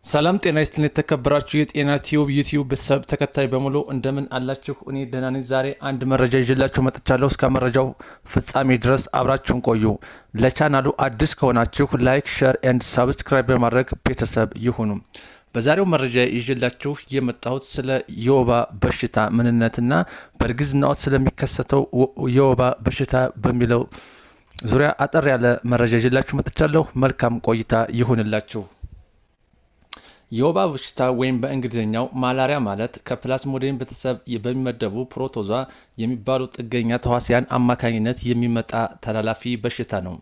ሰላም ጤና ይስጥልኝ የተከበራችሁ የጤና ዩቲዩብ ቤተሰብ ተከታይ በሙሉ እንደምን አላችሁ? እኔ ደህና ነኝ። ዛሬ አንድ መረጃ ይዤላችሁ መጥቻለሁ። እስከ መረጃው ፍጻሜ ድረስ አብራችሁን ቆዩ። ለቻናሉ አዲስ ከሆናችሁ ላይክ፣ ሼር ኤንድ ሰብስክራይብ በማድረግ ቤተሰብ ይሁኑ። በዛሬው መረጃ ይዤላችሁ የመጣሁት ስለ የወባ በሽታ ምንነትና በእርግዝና ወቅት ስለሚከሰተው የወባ በሽታ በሚለው ዙሪያ አጠር ያለ መረጃ ይዤላችሁ መጥቻለሁ። መልካም ቆይታ ይሁንላችሁ። የወባ በሽታ ወይም በእንግሊዝኛው ማላሪያ ማለት ከፕላዝሞዲየም ቤተሰብ በሚመደቡ ፕሮቶዛ የሚባሉ ጥገኛ ተዋሲያን አማካኝነት የሚመጣ ተላላፊ በሽታ ነው።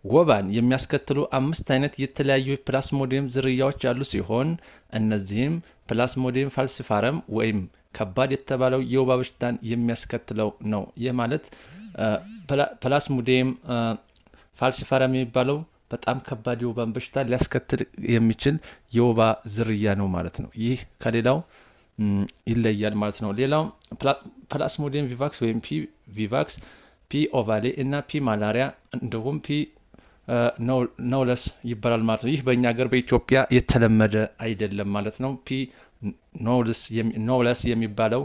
ወባን የሚያስከትሉ 5 አይነት የተለያዩ ፕላዝሞዲየም ዝርያዎች ያሉ ሲሆን እነዚህም ፕላዝሞዲየም ፋልሲፓረም ወይም ከባድ የተባለው የወባ በሽታን የሚያስከትለው ነው። ይህ ማለት ፕላዝሞዲየም ፋልሲፓረም የሚባለው በጣም ከባድ የወባን በሽታ ሊያስከትል የሚችል የወባ ዝርያ ነው ማለት ነው። ይህ ከሌላው ይለያል ማለት ነው። ሌላው ፕላዝሞዲየም ቪቫክስ ወይም ፒ ቪቫክስ፣ ፒ ኦቫሌ እና ፒ ማላሪያ እንዲሁም ፒ ኖውለስ ይባላል ማለት ነው። ይህ በእኛ ሀገር በኢትዮጵያ የተለመደ አይደለም ማለት ነው። ፒ ኖውለስ የሚባለው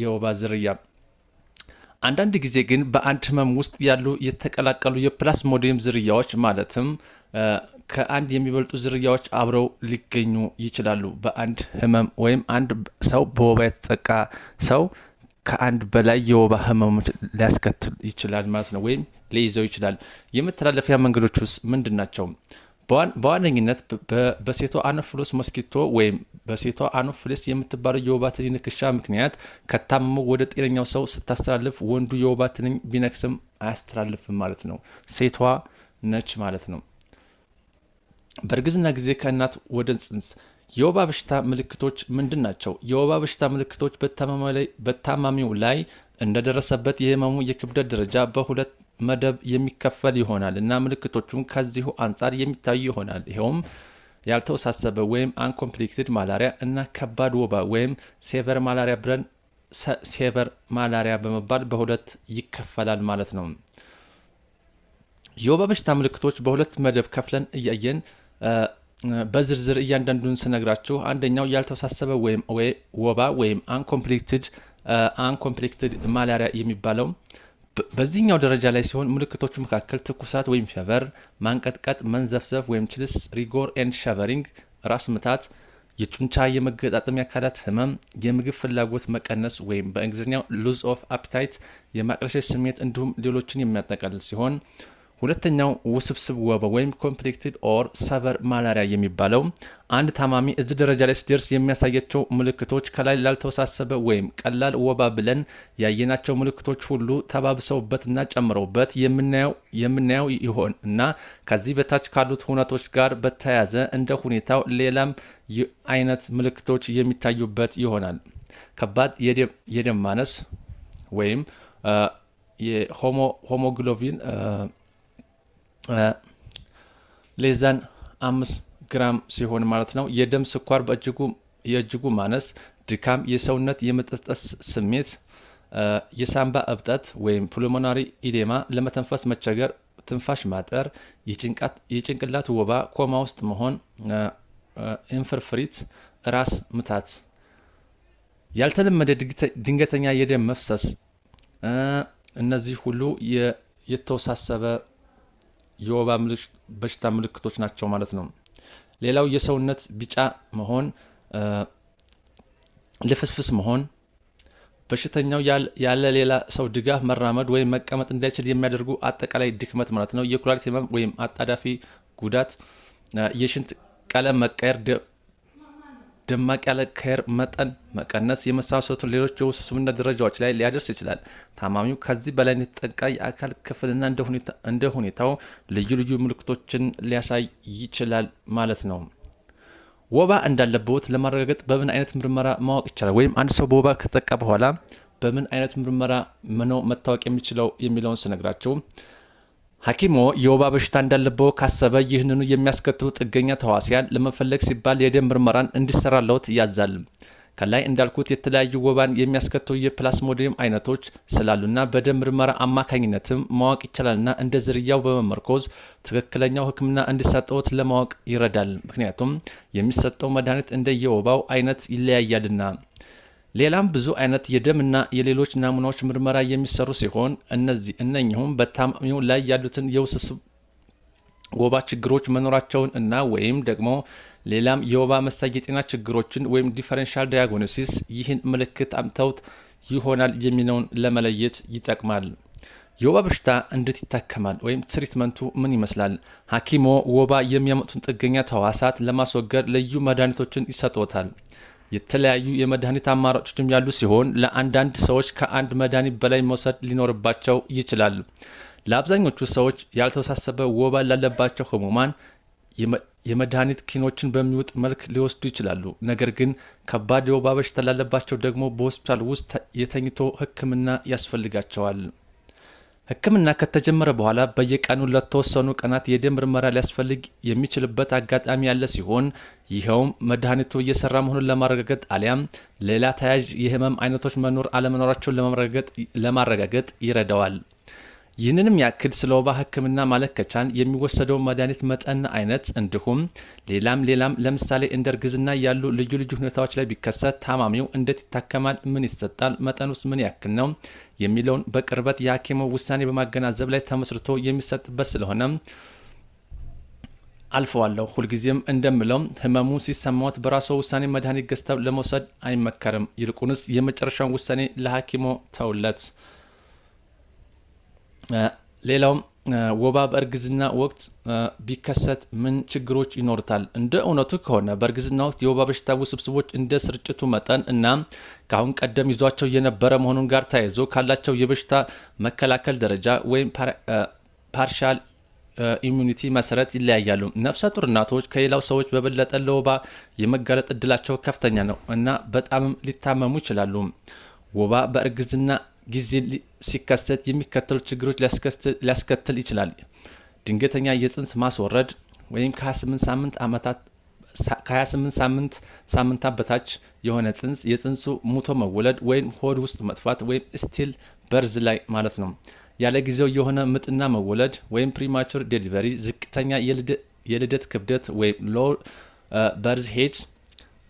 የወባ ዝርያ አንዳንድ ጊዜ ግን በአንድ ህመም ውስጥ ያሉ የተቀላቀሉ የፕላዝሞዲየም ዝርያዎች ማለትም ከአንድ የሚበልጡ ዝርያዎች አብረው ሊገኙ ይችላሉ። በአንድ ህመም ወይም አንድ ሰው በወባ የተጠቃ ሰው ከአንድ በላይ የወባ ህመሞች ሊያስከትል ይችላል ማለት ነው፣ ወይም ሊይዘው ይችላል። የመተላለፊያ መንገዶች ውስጥ ምንድን ናቸው? በዋነኝነት በሴቷ አኖፊሎስ ሞስኪቶ ወይም በሴቷ አኖፊሊስ የምትባለው የወባ ትንኝ ንክሻ ምክንያት ከታመመው ወደ ጤነኛው ሰው ስታስተላልፍ ወንዱ የወባ ትንኝ ቢነክስም አያስተላልፍም ማለት ነው። ሴቷ ነች ማለት ነው። በእርግዝና ጊዜ ከእናት ወደ ጽንስ የወባ በሽታ ምልክቶች ምንድን ናቸው? የወባ በሽታ ምልክቶች በታማሚው ላይ እንደደረሰበት የህመሙ የክብደት ደረጃ በሁለት መደብ የሚከፈል ይሆናል እና ምልክቶቹም ከዚሁ አንጻር የሚታዩ ይሆናል። ይኸውም ያልተወሳሰበ ወይም አንኮምፕሊኬትድ ማላሪያ እና ከባድ ወባ ወይም ሴቨር ማላሪያ ብለን ሴቨር ማላሪያ በመባል በሁለት ይከፈላል ማለት ነው። የወባ በሽታ ምልክቶች በሁለት መደብ ከፍለን እያየን በዝርዝር እያንዳንዱን ስነግራችሁ፣ አንደኛው ያልተወሳሰበ ወይም ወባ ወይም አንኮምፕሊኬትድ ማላሪያ የሚባለው በዚህኛው ደረጃ ላይ ሲሆን ምልክቶቹ መካከል ትኩሳት ወይም ፌቨር፣ ማንቀጥቀጥ፣ መንዘፍዘፍ ወይም ችልስ፣ ሪጎር ኤንድ ሻቨሪንግ፣ ራስ ምታት፣ የጡንቻ የመገጣጠሚያ አካላት ህመም፣ የምግብ ፍላጎት መቀነስ ወይም በእንግሊዝኛው ሉዝ ኦፍ አፒታይት፣ የማቅለሽለሽ ስሜት እንዲሁም ሌሎችን የሚያጠቃልል ሲሆን ሁለተኛው ውስብስብ ወባ ወይም ኮምፕሊኬትድ ኦር ሰቨር ማላሪያ የሚባለው አንድ ታማሚ እዚህ ደረጃ ላይ ሲደርስ የሚያሳያቸው ምልክቶች ከላይ ላልተወሳሰበ ወይም ቀላል ወባ ብለን ያየናቸው ምልክቶች ሁሉ ተባብሰውበትና ጨምረውበት የምናየው ይሆን እና ከዚህ በታች ካሉት ሁነቶች ጋር በተያያዘ እንደ ሁኔታው ሌላም አይነት ምልክቶች የሚታዩበት ይሆናል። ከባድ የደም ማነስ ወይም የሆሞግሎቢን ሌዛን 5 ግራም ሲሆን ማለት ነው። የደም ስኳር የእጅጉ ማነስ፣ ድካም፣ የሰውነት የመጠስጠስ ስሜት፣ የሳምባ እብጠት ወይም ፑልሞናሪ ኢዴማ፣ ለመተንፈስ መቸገር፣ ትንፋሽ ማጠር፣ የጭንቅላት ወባ፣ ኮማ ውስጥ መሆን፣ ኢንፍርፍሪት፣ ራስ ምታት፣ ያልተለመደ ድንገተኛ የደም መፍሰስ፣ እነዚህ ሁሉ የተወሳሰበ የወባ በሽታ ምልክቶች ናቸው ማለት ነው። ሌላው የሰውነት ቢጫ መሆን፣ ልፍስፍስ መሆን፣ በሽተኛው ያለ ሌላ ሰው ድጋፍ መራመድ ወይም መቀመጥ እንዳይችል የሚያደርጉ አጠቃላይ ድክመት ማለት ነው። የኩላሊት ህመም ወይም አጣዳፊ ጉዳት፣ የሽንት ቀለም መቀየር፣ ደማቅ ያለ ከር መጠን መቀነስ የመሳሰሉትን ሌሎች የውስብስብነት ደረጃዎች ላይ ሊያደርስ ይችላል። ታማሚው ከዚህ በላይ የተጠቃ የአካል ክፍልና እንደ ሁኔታው ልዩ ልዩ ምልክቶችን ሊያሳይ ይችላል ማለት ነው። ወባ እንዳለበት ለማረጋገጥ በምን አይነት ምርመራ ማወቅ ይቻላል? ወይም አንድ ሰው በወባ ከተጠቃ በኋላ በምን አይነት ምርመራ ነው መታወቅ የሚችለው የሚለውን ስነግራቸው፣ ሐኪሞ የወባ በሽታ እንዳለበት ካሰበ ይህንኑ የሚያስከትሉ ጥገኛ ተዋሲያን ለመፈለግ ሲባል የደም ምርመራን እንዲሰራለት ያዛል። ከላይ እንዳልኩት የተለያዩ ወባን የሚያስከትሉ የፕላስሞዲየም አይነቶች ስላሉና በደም ምርመራ አማካኝነትም ማወቅ ይቻላልና እንደ ዝርያው በመመርኮዝ ትክክለኛው ሕክምና እንዲሰጠዎት ለማወቅ ይረዳል። ምክንያቱም የሚሰጠው መድኃኒት እንደ የወባው አይነት ይለያያልና። ሌላም ብዙ አይነት የደምና የሌሎች ናሙናዎች ምርመራ የሚሰሩ ሲሆን እነኚሁም በታማሚው ላይ ያሉትን የውስብስብ ወባ ችግሮች መኖራቸውን እና ወይም ደግሞ ሌላም የወባ መሳይ የጤና ችግሮችን ወይም ዲፈረንሻል ዳያግኖሲስ ይህን ምልክት አምተውት ይሆናል የሚለውን ለመለየት ይጠቅማል። የወባ በሽታ እንዴት ይታከማል ወይም ትሪትመንቱ ምን ይመስላል? ሐኪሞ ወባ የሚያመጡትን ጥገኛ ተዋሳት ለማስወገድ ልዩ መድኃኒቶችን ይሰጥዎታል። የተለያዩ የመድኃኒት አማራጮችም ያሉ ሲሆን ለአንዳንድ ሰዎች ከአንድ መድኃኒት በላይ መውሰድ ሊኖርባቸው ይችላል። ለአብዛኞቹ ሰዎች ያልተወሳሰበ ወባ ላለባቸው ህሙማን የመድኃኒት ኪኖችን በሚውጥ መልክ ሊወስዱ ይችላሉ። ነገር ግን ከባድ የወባ በሽታ ላለባቸው ደግሞ በሆስፒታል ውስጥ የተኝቶ ሕክምና ያስፈልጋቸዋል። ሕክምና ከተጀመረ በኋላ በየቀኑ ለተወሰኑ ቀናት የደም ምርመራ ሊያስፈልግ የሚችልበት አጋጣሚ ያለ ሲሆን ይኸውም መድኃኒቱ እየሰራ መሆኑን ለማረጋገጥ አሊያም ሌላ ተያያዥ የህመም አይነቶች መኖር አለመኖራቸውን ለማረጋገጥ ይረዳዋል። ይህንንም ያክል ስለ ወባ ሕክምና ማለከቻን የሚወሰደው መድኃኒት መጠንና አይነት እንዲሁም ሌላም ለምሳሌ እንደ እርግዝና ያሉ ልዩ ሁኔታዎች ላይ ቢከሰት ታማሚው እንዴት ይታከማል፣ ምን ይሰጣል፣ መጠኑስ ምን ያክል ነው የሚለውን በቅርበት የሐኪሙ ውሳኔ በማገናዘብ ላይ ተመስርቶ የሚሰጥበት ስለሆነ አልፈዋለሁ። ሁልጊዜም እንደምለው ህመሙ ሲሰማዎት በራስዎ ውሳኔ መድኃኒት ገዝተው ለመውሰድ አይመከርም። ይልቁንስ የመጨረሻውን ውሳኔ ለሐኪሞ ተውለት። ሌላውም ወባ በእርግዝና ወቅት ቢከሰት ምን ችግሮች ይኖሩታል? እንደ እውነቱ ከሆነ በእርግዝና ወቅት የወባ በሽታ ውስብስቦች እንደ ስርጭቱ መጠን እና ከአሁን ቀደም ይዟቸው የነበረ መሆኑን ጋር ተያይዞ ካላቸው የበሽታ መከላከል ደረጃ ወይም ፓርሻል ኢሙኒቲ መሰረት ይለያያሉ። ነፍሰ ጡር እናቶች ከሌላው ሰዎች በበለጠ ለወባ የመጋለጥ እድላቸው ከፍተኛ ነው እና በጣምም ሊታመሙ ይችላሉ። ወባ በእርግዝና ጊዜ ሲከሰት የሚከተሉ ችግሮች ሊያስከትል ይችላል። ድንገተኛ የጽንስ ማስወረድ ወይም ከ28 ሳምንታት በታች የሆነ ጽንስ፣ የጽንሱ ሙቶ መወለድ ወይም ሆድ ውስጥ መጥፋት ወይም ስቲል በርዝ ላይ ማለት ነው። ያለ ጊዜው የሆነ ምጥና መወለድ ወይም ፕሪማቹር ዴሊቨሪ፣ ዝቅተኛ የልደት ክብደት ወይም ሎው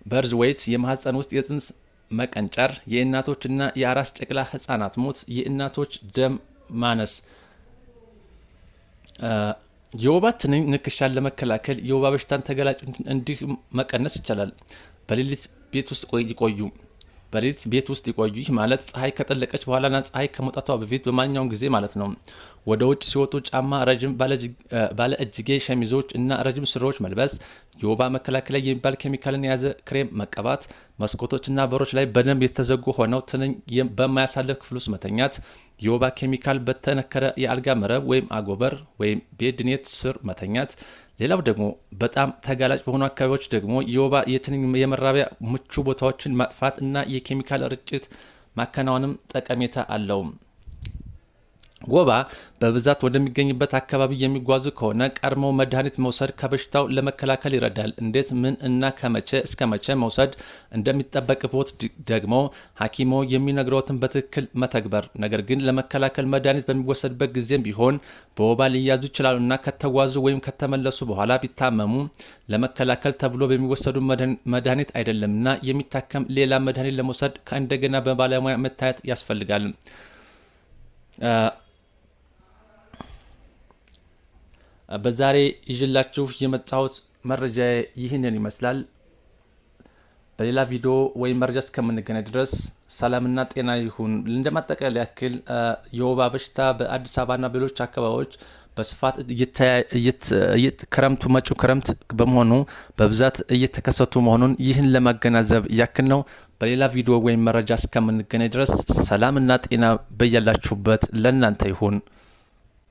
በርዝ ዌይት፣ የማህፀን ውስጥ የጽንስ መቀንጨር፣ የእናቶችና የአራስ ጨቅላ ህጻናት ሞት፣ የእናቶች ደም ማነስ። የወባ ትንኝ ንክሻን ለመከላከል የወባ በሽታን ተገላጭነትን እንዲህ መቀነስ ይቻላል። በሌሊት ቤት ውስጥ ይቆዩ። ይህ ማለት ፀሐይ ከጠለቀች በኋላና ፀሐይ ከመውጣቷ በፊት በማንኛውም ጊዜ ማለት ነው። ወደ ውጭ ሲወጡ ጫማ፣ ረጅም ባለ እጅጌ ሸሚዞች እና ረጅም ሱሪዎች መልበስ፣ የወባ መከላከያ የሚባል ኬሚካልን የያዘ ክሬም መቀባት፣ መስኮቶችና በሮች ላይ በደንብ የተዘጉ ሆነው ትንኝ በማያሳልፍ ክፍል ውስጥ መተኛት፣ የወባ ኬሚካል በተነከረ የአልጋ መረብ ወይም አጎበር ወይም ቤድኔት ስር መተኛት። ሌላው ደግሞ በጣም ተጋላጭ በሆኑ አካባቢዎች ደግሞ የወባ የትንኝ የመራቢያ ምቹ ቦታዎችን ማጥፋት እና የኬሚካል ርጭት ማከናወንም ጠቀሜታ አለው። ወባ በብዛት ወደሚገኝበት አካባቢ የሚጓዙ ከሆነ ቀድሞ መድኃኒት መውሰድ ከበሽታው ለመከላከል ይረዳል። እንዴት፣ ምን እና ከመቼ እስከ መቼ መውሰድ እንደሚጠበቅቦት ደግሞ ሐኪሞ የሚነግረውትን በትክክል መተግበር። ነገር ግን ለመከላከል መድኃኒት በሚወሰድበት ጊዜም ቢሆን በወባ ሊያዙ ይችላሉና ከተጓዙ ወይም ከተመለሱ በኋላ ቢታመሙ ለመከላከል ተብሎ በሚወሰዱ መድኃኒት አይደለምና የሚታከም ሌላ መድኃኒት ለመውሰድ ከእንደገና በባለሙያ መታየት ያስፈልጋል። በዛሬ ይዤላችሁ የመጣሁት መረጃ ይህንን ይመስላል። በሌላ ቪዲዮ ወይም መረጃ እስከምንገናኝ ድረስ ሰላምና ጤና ይሁን። እንደማጠቃለያ ያክል የወባ በሽታ በአዲስ አበባና በሌሎች አካባቢዎች በስፋት መጪው ክረምት በመሆኑ በብዛት እየተከሰቱ መሆኑን ይህን ለማገናዘብ ያክል ነው። በሌላ ቪዲዮ ወይም መረጃ እስከምንገናኝ ድረስ ሰላምና ጤና በያላችሁበት ለእናንተ ይሁን።